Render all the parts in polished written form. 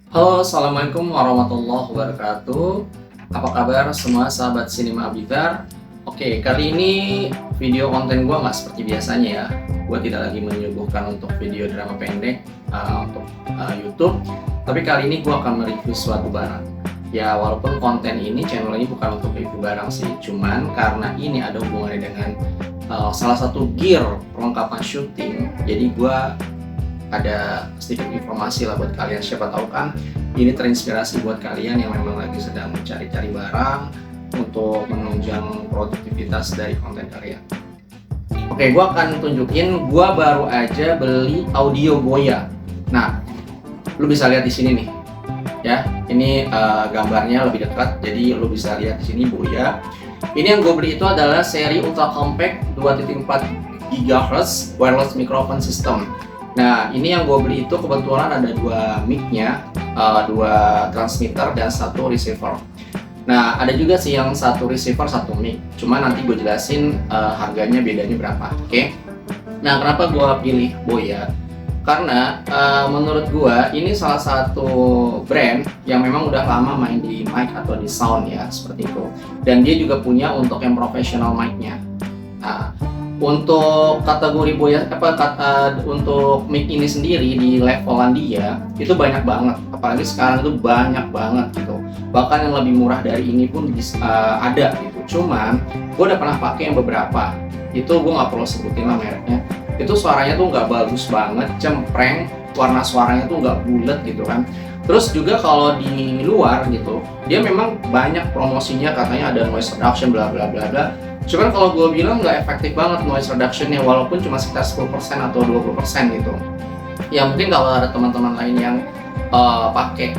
Halo, assalamualaikum warahmatullahi wabarakatuh. Apa kabar semua sahabat Cinema Abidar? Oke, kali ini video konten gua nggak seperti biasanya ya. Gua tidak lagi menyuguhkan untuk video drama pendek untuk YouTube, tapi kali ini gua akan mereview suatu barang. Ya, walaupun konten ini channel ini bukan untuk review barang sih, cuman karena ini ada hubungannya dengan salah satu gear perlengkapan syuting, jadi gua ada sedikit informasi lah buat kalian. Siapa tahu kan ini terinspirasi buat kalian yang memang lagi sedang mencari-cari barang untuk menunjang produktivitas dari konten kalian. Oke, gua akan tunjukin gua baru aja beli audio Boya. Nah, lu bisa lihat di sini nih. Ya, ini gambarnya lebih dekat, jadi lu bisa lihat di sini Boya. Ini yang gue beli itu adalah seri Ultra Compact 2.4 GHz wireless microphone system. Nah, ini yang gue beli itu kebetulan ada dua mic-nya, dua transmitter dan satu receiver. Nah, ada juga sih yang satu receiver, satu mic. Cuma nanti gue jelasin harganya bedanya berapa. Oke? Nah, kenapa gue pilih Boya? Karena menurut gue ini salah satu brand yang memang udah lama main di mic atau di sound ya, seperti itu. Dan dia juga punya untuk yang professional mic-nya. Nah, untuk kategori Boya untuk mic ini sendiri di levelan dia itu banyak banget, apalagi sekarang itu banyak banget gitu. Bahkan yang lebih murah dari ini pun ada gitu. Cuman gue udah pernah pakai yang beberapa, itu gue nggak perlu sebutin lah mereknya. Itu suaranya tuh nggak bagus banget, cempreng, warna suaranya tuh nggak bulat gitu kan. Terus juga kalau di luar gitu, dia memang banyak promosinya, katanya ada noise reduction bla bla bla bla. Cuman kalau gue bilang nggak efektif banget noise reduction-nya, walaupun cuma sekitar 10% atau 20% gitu. Ya mungkin kalau ada teman-teman lain yang pakai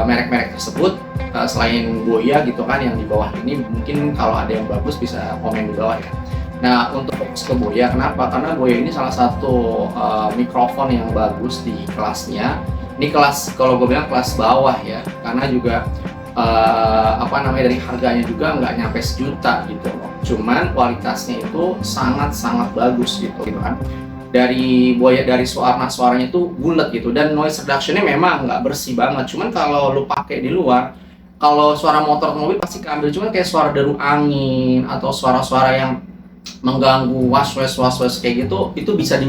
merek-merek tersebut selain Boya gitu kan yang di bawah ini, mungkin kalau ada yang bagus bisa komen di bawah ya. Nah, untuk fokus ke Boya, kenapa? Karena Boya ini salah satu mikrofon yang bagus di kelasnya. Ini kelas, kalau gue bilang kelas bawah ya, karena juga dari harganya juga nggak nyampe sejuta gitu loh. Cuman kualitasnya itu sangat-sangat bagus gitu kan. Dari Boya, dari suaranya itu bulat gitu, dan noise reduction-nya memang nggak bersih banget. Cuman kalau lu pakai di luar, kalau suara motor mobil pasti keambil. Cuman kayak suara deru angin atau suara-suara yang mengganggu was-was kayak gitu, itu bisa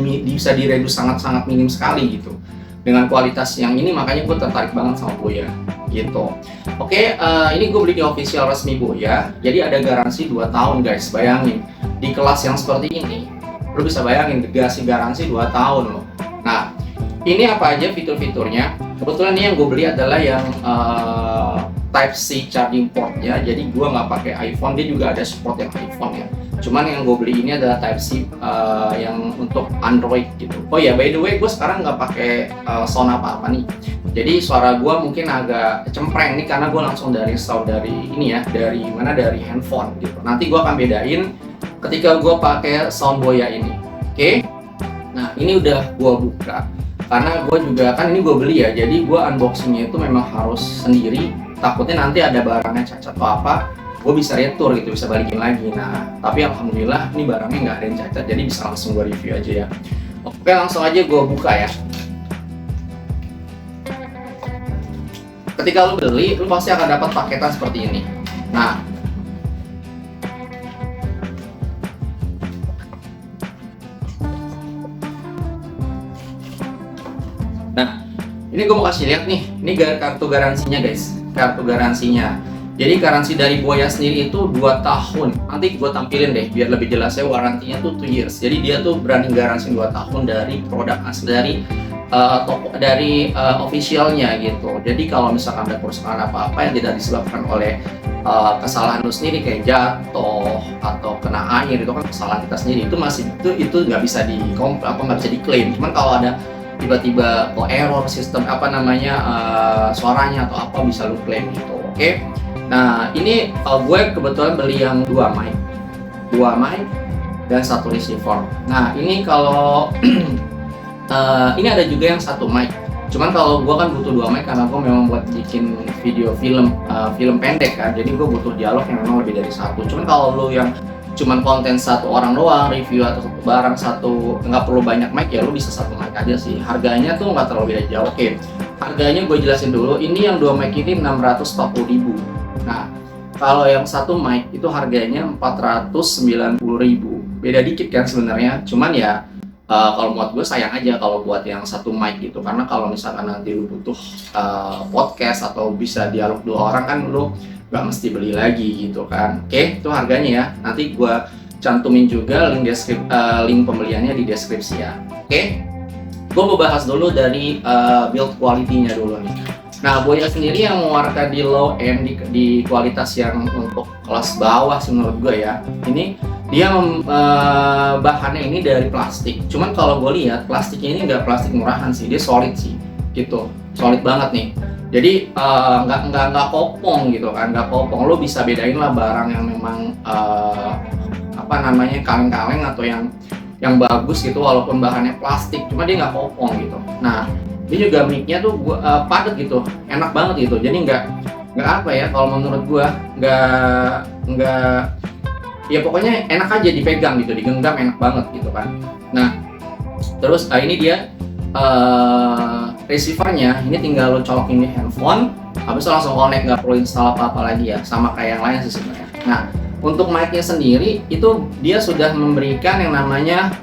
direduce sangat-sangat minim sekali gitu. Dengan kualitas yang ini, makanya gue tertarik banget sama Boya gitu. Oke, ini gue beli di official resmi Boya, jadi ada garansi 2 tahun guys. Bayangin, di kelas yang seperti ini lo bisa bayangin dikasih garansi 2 tahun loh. Nah, ini apa aja fitur-fiturnya? Kebetulan ini yang gue beli adalah yang Type-C charging port ya, jadi gue nggak pakai iPhone, dia juga ada support yang iPhone ya. Cuman yang gue beli ini adalah Type-C yang untuk Android gitu. Oh ya, by the way, gue sekarang nggak pakai sound apa-apa nih. Jadi suara gue mungkin agak cempreng nih karena gue langsung dari install dari ini ya, dari handphone gitu. Nanti gue akan bedain ketika gue pakai sound Boya ini. Oke? Nah, ini udah gue buka. Karena gue juga kan ini gue beli ya, jadi gue unboxingnya itu memang harus sendiri. Takutnya nanti ada barangnya cacat atau apa, gue bisa retur gitu, bisa balikin lagi. Nah, tapi alhamdulillah ini barangnya nggak ada yang cacat, jadi bisa langsung gue review aja ya. Oke, langsung aja gue buka ya. Ketika lu beli, lu pasti akan dapat paketan seperti ini. Nah, ini gue mau kasih lihat nih, ini kartu garansinya guys, kartu garansinya. Jadi garansi dari Boya sendiri itu 2 tahun. Nanti gue tampilin deh biar lebih jelas ya, warantinya tuh 2 years. Jadi dia tuh berani garansi 2 tahun dari produk asli, dari officialnya gitu. Jadi kalau misalkan ada kerusakan apa-apa yang tidak disebabkan oleh kesalahan lu sendiri kayak jatuh atau kena air, itu kan kesalahan kita sendiri, itu nggak bisa nggak bisa diklaim. Cuman kalau ada tiba-tiba error sistem suaranya atau apa, bisa lu klaim gitu. Oke. Nah, ini gue kebetulan beli yang 2 mic dan 1 receiver. Nah, ini kalau ini ada juga yang 1 mic. Cuman kalau gue kan butuh 2 mic karena gue memang buat bikin video film pendek kan. Jadi gue butuh dialog yang memang lebih dari 1. Cuman kalau lu yang cuman konten 1 orang doang, review atau satu barang, nggak perlu banyak mic ya, lu bisa 1 mic aja sih. Harganya tuh nggak terlalu beda jauh. Oke, harganya gue jelasin dulu. Ini yang 2 mic ini 640.000. Nah, kalau yang satu mic itu harganya 490.000. Beda dikit kan sebenarnya. Cuman ya kalau buat gue sayang aja kalau buat yang satu mic gitu, karena kalau misalkan nanti lu butuh podcast atau bisa dialog 2 orang kan lu nggak mesti beli lagi gitu kan. Oke, itu harganya ya. Nanti gue cantumin juga link pembeliannya di deskripsi ya. Oke. Gue mau bahas dulu dari build quality-nya dulu nih. Nah, Boya sendiri yang mengeluarkan di low end di kualitas yang untuk kelas bawah sih menurut gue ya. Ini dia bahannya ini dari plastik. Cuman kalau gue lihat plastiknya ini nggak plastik murahan sih, dia solid sih, gitu, solid banget nih. Jadi nggak kopong gitu kan, nggak kopong. Lo bisa bedain lah barang yang memang kaleng-kaleng atau yang bagus gitu walaupun bahannya plastik, cuma dia nggak kopong gitu. Nah, dia juga mic-nya tuh padat gitu, enak banget gitu. Jadi nggak apa ya, kalau menurut gua nggak ya pokoknya enak aja dipegang gitu, digenggam enak banget gitu kan. Nah, terus ini dia receivernya, ini tinggal lo colokin di handphone, habis itu langsung connect, nggak perlu install apa-apa lagi ya, sama kayak yang lain sih sebenarnya. Nah, untuk mic-nya sendiri itu dia sudah memberikan yang namanya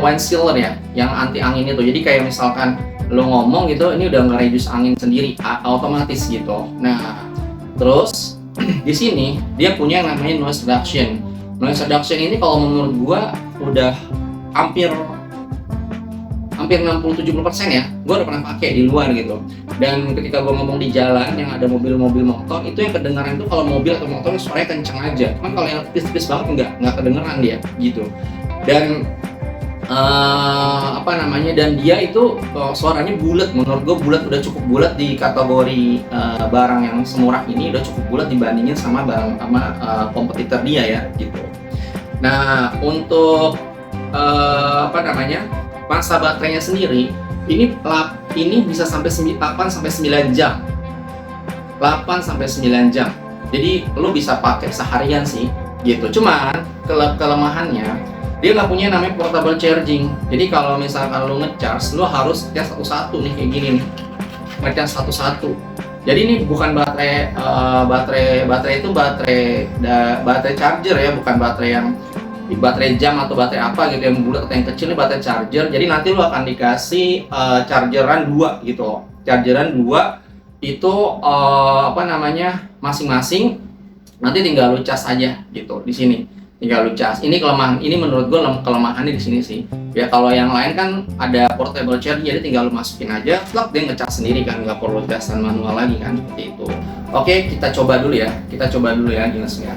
wine sealer ya, yang anti angin itu. Jadi kayak misalkan lo ngomong gitu, ini udah nge-reduce angin sendiri otomatis gitu. Nah, terus di sini dia punya yang namanya noise reduction. Noise reduction ini kalau menurut gua udah hampir 60-70% ya, gue udah pernah pakai di luar gitu. Dan ketika gue ngomong di jalan yang ada mobil-mobil motor, itu yang kedengaran itu kalau mobil atau motor suaranya kenceng aja. Cuman kalau yang tipis-tipis banget nggak kedengeran dia gitu. Dan dan dia itu suaranya bulat. Menurut gue udah cukup bulat di kategori barang yang semurah ini, udah cukup bulat dibandingin sama kompetitor dia ya gitu. Nah, untuk masa baterainya sendiri ini bisa sampai 8 sampai 9 jam. 8 sampai 9 jam. Jadi lo bisa pakai seharian sih gitu. Cuman kelemahannya dia nggak punya namanya portable charging. Jadi kalau misalkan lo ngecharge, lo harus cas satu-satu nih kayak gini nih. Ngecas satu-satu. Jadi ini bukan baterai itu baterai charger ya, bukan baterai jam atau baterai apa gitu yang bulat atau yang kecil. Ini baterai charger. Jadi nanti lo akan dikasih chargeran 2 gitu. Chargeran 2 itu masing-masing. Nanti tinggal lo cas aja gitu di sini. Tinggal lo cas. Ini kelemahan. Ini menurut gue kelemahannya di sini sih. Ya kalau yang lain kan ada portable charger, jadi tinggal lo masukin aja, plug, dia ngecas sendiri kan, nggak perlu casan manual lagi kan, seperti itu. Oke, kita coba dulu ya. Jelasnya.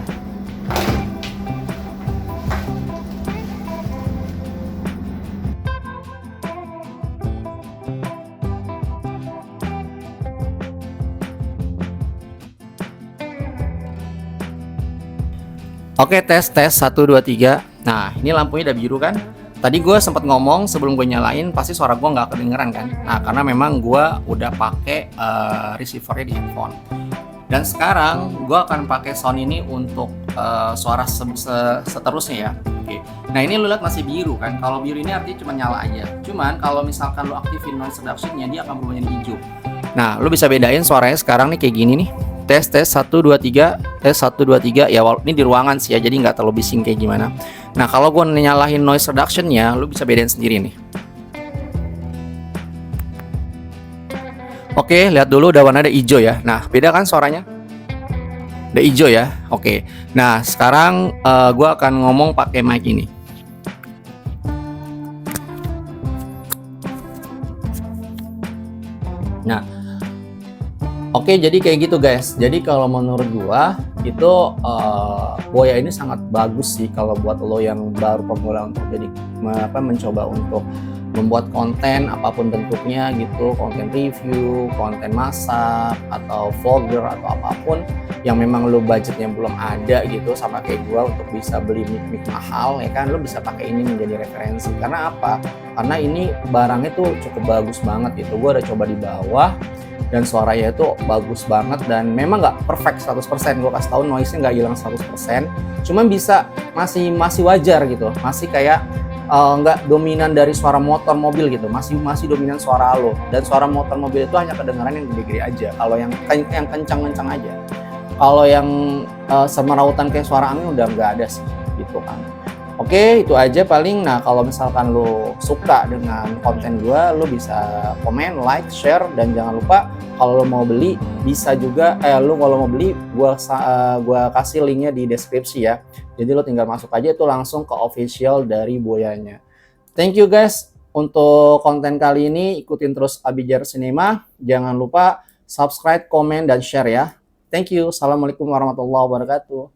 Oke, tes 1 2 3. Nah, ini lampunya udah biru kan? Tadi gue sempat ngomong sebelum gue nyalain pasti suara gue nggak kedengeran kan? Nah, karena memang gue udah pakai receivernya di handphone. Dan sekarang gue akan pakai sound ini untuk suara seterusnya ya. Oke. Nah, ini lu lihat masih biru kan? Kalau biru ini artinya cuma nyala aja. Cuman kalau misalkan lu aktifin noise reduction-nya, dia akan berubah jadi hijau. Nah, lu bisa bedain suaranya sekarang nih kayak gini nih. Tes 1 2 3, tes 1 2 3 ya, ini di ruangan sih ya, jadi nggak terlalu bising kayak gimana. Nah, kalau gue nyalahin noise reduction-nya, lu bisa bedain sendiri nih. Oke, lihat dulu udah warna ada hijau ya. Nah, beda kan suaranya? Udah hijau ya. Oke. Nah, sekarang gue akan ngomong pakai mic ini. Nah, oke, jadi kayak gitu guys. Jadi kalau menurut gua itu Boya ini sangat bagus sih kalau buat lo yang baru pemula untuk jadi mencoba untuk membuat konten apapun bentuknya gitu, konten review, konten masak atau vlogger atau apapun yang memang lo budgetnya belum ada gitu sama kayak gua untuk bisa beli mic mahal ya kan, lo bisa pakai ini menjadi referensi. Karena apa? Karena ini barangnya tuh cukup bagus banget gitu. Gua udah coba di bawah dan suaranya itu bagus banget dan memang nggak perfect 100%. Gue kasih tahu noise-nya nggak hilang 100%, cuman bisa masih wajar gitu, masih kayak nggak dominan dari suara motor mobil gitu, masih dominan suara lo, dan suara motor mobil itu hanya kedengaran yang gede-gede aja, kalau yang kencang-kencang aja. Kalau yang semerautan kayak suara angin udah nggak ada sih gitu kan. Oke, itu aja paling. Nah, kalau misalkan lo suka dengan konten gue, lo bisa komen, like, share, dan jangan lupa kalau lo mau beli bisa juga lo kalau mau beli gua kasih linknya di deskripsi ya. Jadi lo tinggal masuk aja itu langsung ke official dari Boyanya. Thank you guys untuk konten kali ini. Ikutin terus Abijar Cinema. Jangan lupa subscribe, komen, dan share ya. Thank you. Assalamualaikum warahmatullahi wabarakatuh.